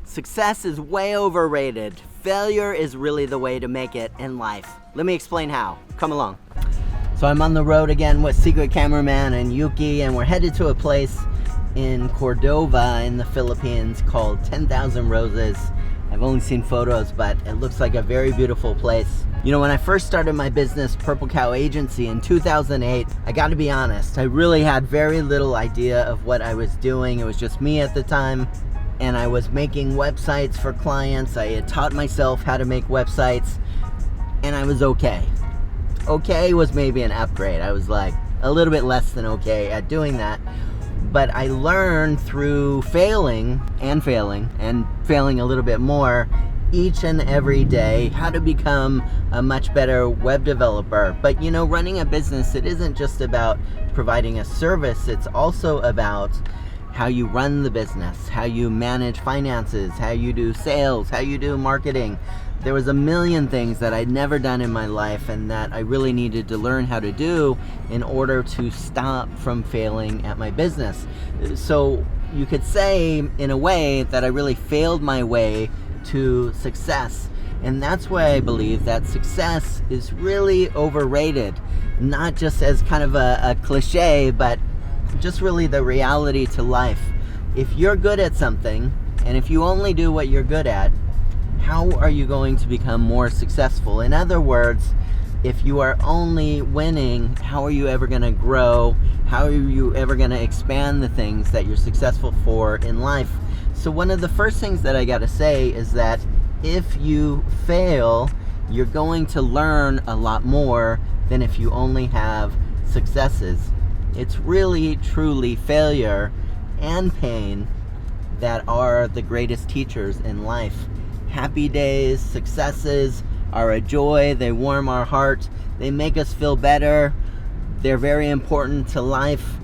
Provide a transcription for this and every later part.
Success is way overrated. Failure is really the way to make it in life. Let me explain how. Come along. So I'm on the road again with Secret Cameraman and Yuki, and we're headed to a place in Cordova in the Philippines called 10,000 Roses. I've only seen photos, but it looks like a very beautiful place. You know, when I first started my business, Purple Cow Agency, in 2008, I got to be honest, I really had very little idea of what I was doing. It was just me at the time, and I was making websites for clients. I had taught myself how to make websites, and I was okay. Okay was maybe an upgrade. I was like a little bit less than okay at doing that. But I learned through failing and failing a little bit more each and every day how to become a much better web developer. But you know, running a business, it isn't just about providing a service. It's also about how you run the business, how you manage finances, how you do sales, how you do marketing. There was a million things that I'd never done in my life and that I really needed to learn how to do in order to stop from failing at my business. So you could say, in a way, that I really failed my way to success. And that's why I believe that success is really overrated, not just as kind of a cliche, but just really the reality to life. If you're good at something, and if you only do what you're good at, how are you going to become more successful? In other words, if you are only winning, how are you ever going to grow? How are you ever going to expand the things that you're successful for in life? So one of the first things that I got to say is that if you fail, you're going to learn a lot more than if you only have successes. It's really, truly failure and pain that are the greatest teachers in life. Happy days, successes are a joy. They warm our heart. They make us feel better. They're very important to life.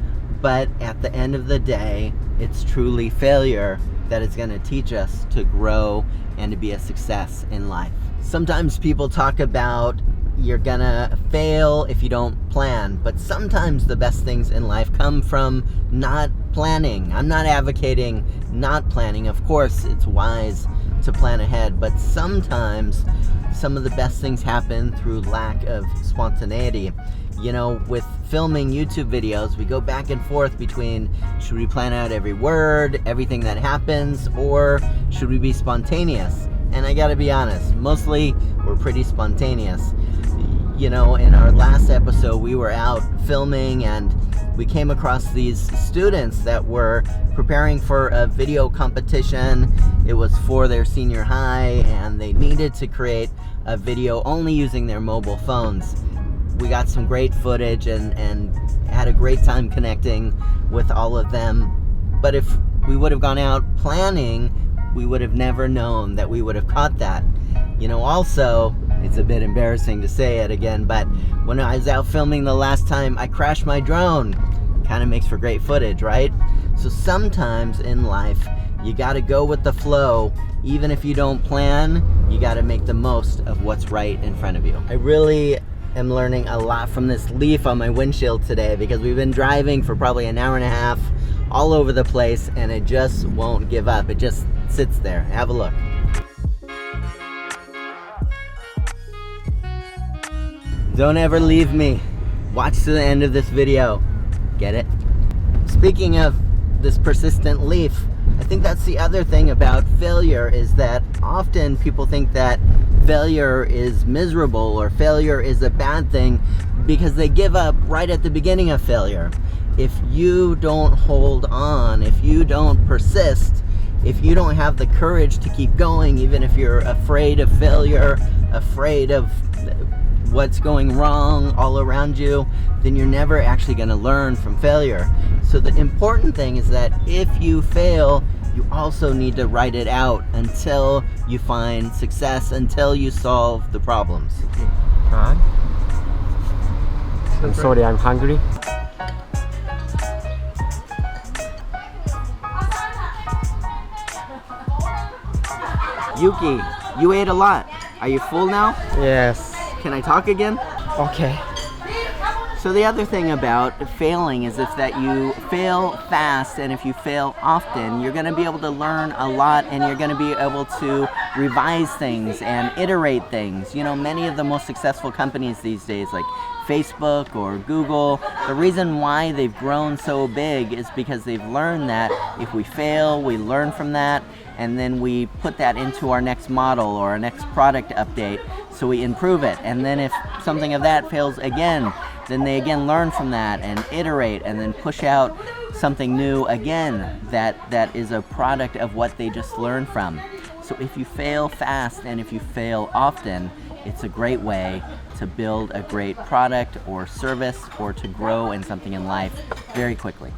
But at the end of the day, it's truly failure that is going to teach us to grow and to be a success in life. Sometimes people talk about you're gonna fail if you don't plan, but sometimes the best things in life come from not planning. I'm not advocating not planning. Of course, it's wise to plan ahead, but sometimes some of the best things happen through lack of spontaneity. You know, with filming YouTube videos, we go back and forth between should we plan out every word, everything that happens, or should we be spontaneous? And I gotta be honest, mostly we're pretty spontaneous. You know, in our last episode, we were out filming and we came across these students that were preparing for a video competition. It was for their senior high and they needed to create a video only using their mobile phones. We got some great footage and had a great time connecting with all of them. But if we would have gone out planning, we would have never known that we would have caught that. You know, also, it's a bit embarrassing to say it again, but when I was out filming the last time, I crashed my drone. Kind of makes for great footage, right? So sometimes in life, you gotta go with the flow. Even if you don't plan, you gotta make the most of what's right in front of you. I really am learning a lot from this leaf on my windshield today because we've been driving for probably an hour and a half all over the place and it just won't give up. It just sits there. Have a look. Don't ever leave me. Watch to the end of this video. Get it? Speaking of this persistent leaf, I think that's the other thing about failure is that often people think that failure is miserable or failure is a bad thing because they give up right at the beginning of failure. If you don't hold on, if you don't persist, if you don't have the courage to keep going, even if you're afraid of failure, afraid of what's going wrong all around you, then you're never actually going to learn from failure. So the important thing is that if you fail, you also need to write it out until you find success, until you solve the problems. I'm sorry, I'm hungry. Yuki, you ate a lot. Are you full now? Yes. Can I talk again? Okay. So the other thing about failing is if that you fail fast and if you fail often, you're going to be able to learn a lot and you're going to be able to revise things and iterate things. You know, many of the most successful companies these days, like Facebook or Google, the reason why they've grown so big is because they've learned that if we fail, we learn from that, and then we put that into our next model or our next product update, so we improve it. And then if something of that fails again, then they again learn from that and iterate and then push out something new again that is a product of what they just learned from. So if you fail fast and if you fail often, it's a great way to build a great product or service or to grow in something in life very quickly.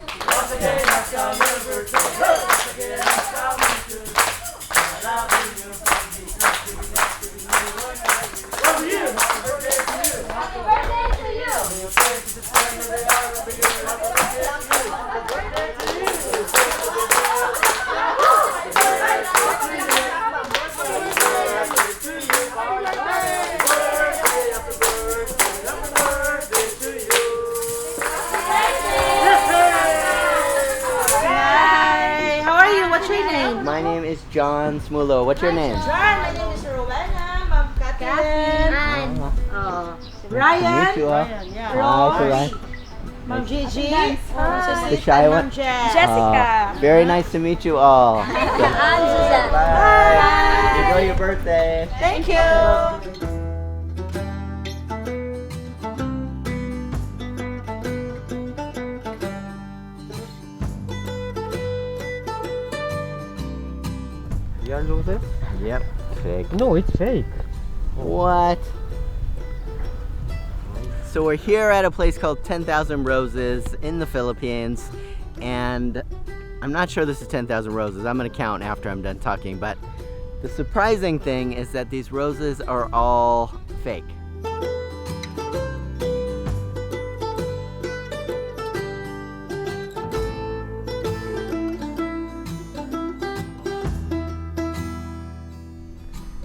My name is John Smulo. What's your name? John, my name is Rowena, Ma'am Catherine, Ryan, Meet you all. Hi, Ma'am Gigi, the shy one. Jessica. Very nice to meet you all. Bye. Enjoy your birthday. Thank you. Real roses? Yep. Fake. No, it's fake. What? So we're here at a place called 10,000 Roses in the Philippines, and I'm not sure this is 10,000 roses. I'm gonna count after I'm done talking, but the surprising thing is that these roses are all fake.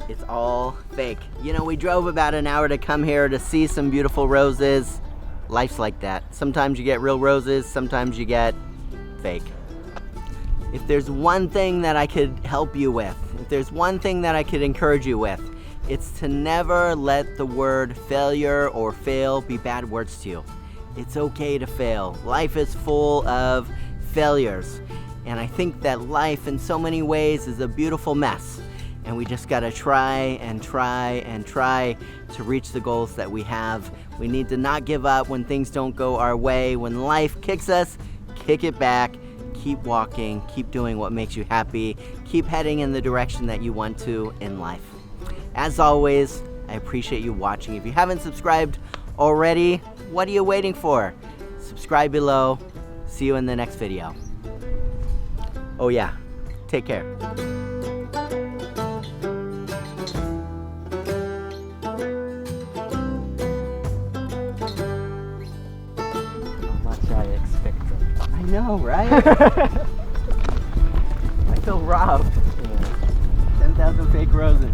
It's all fake. You know, we drove about an hour to come here to see some beautiful roses. Life's like that. Sometimes you get real roses, sometimes you get fake. If there's one thing that I could help you with, if there's one thing that I could encourage you with, it's to never let the word failure or fail be bad words to you. It's okay to fail. Life is full of failures. And I think that life in so many ways is a beautiful mess. And we just gotta try and try and try to reach the goals that we have. We need to not give up when things don't go our way. When life kicks us, kick it back, keep walking, keep doing what makes you happy, keep heading in the direction that you want to in life. As always, I appreciate you watching. If you haven't subscribed already, what are you waiting for? Subscribe below. See you in the next video. Oh yeah, take care. I know, right? I feel robbed. 10,000 fake roses.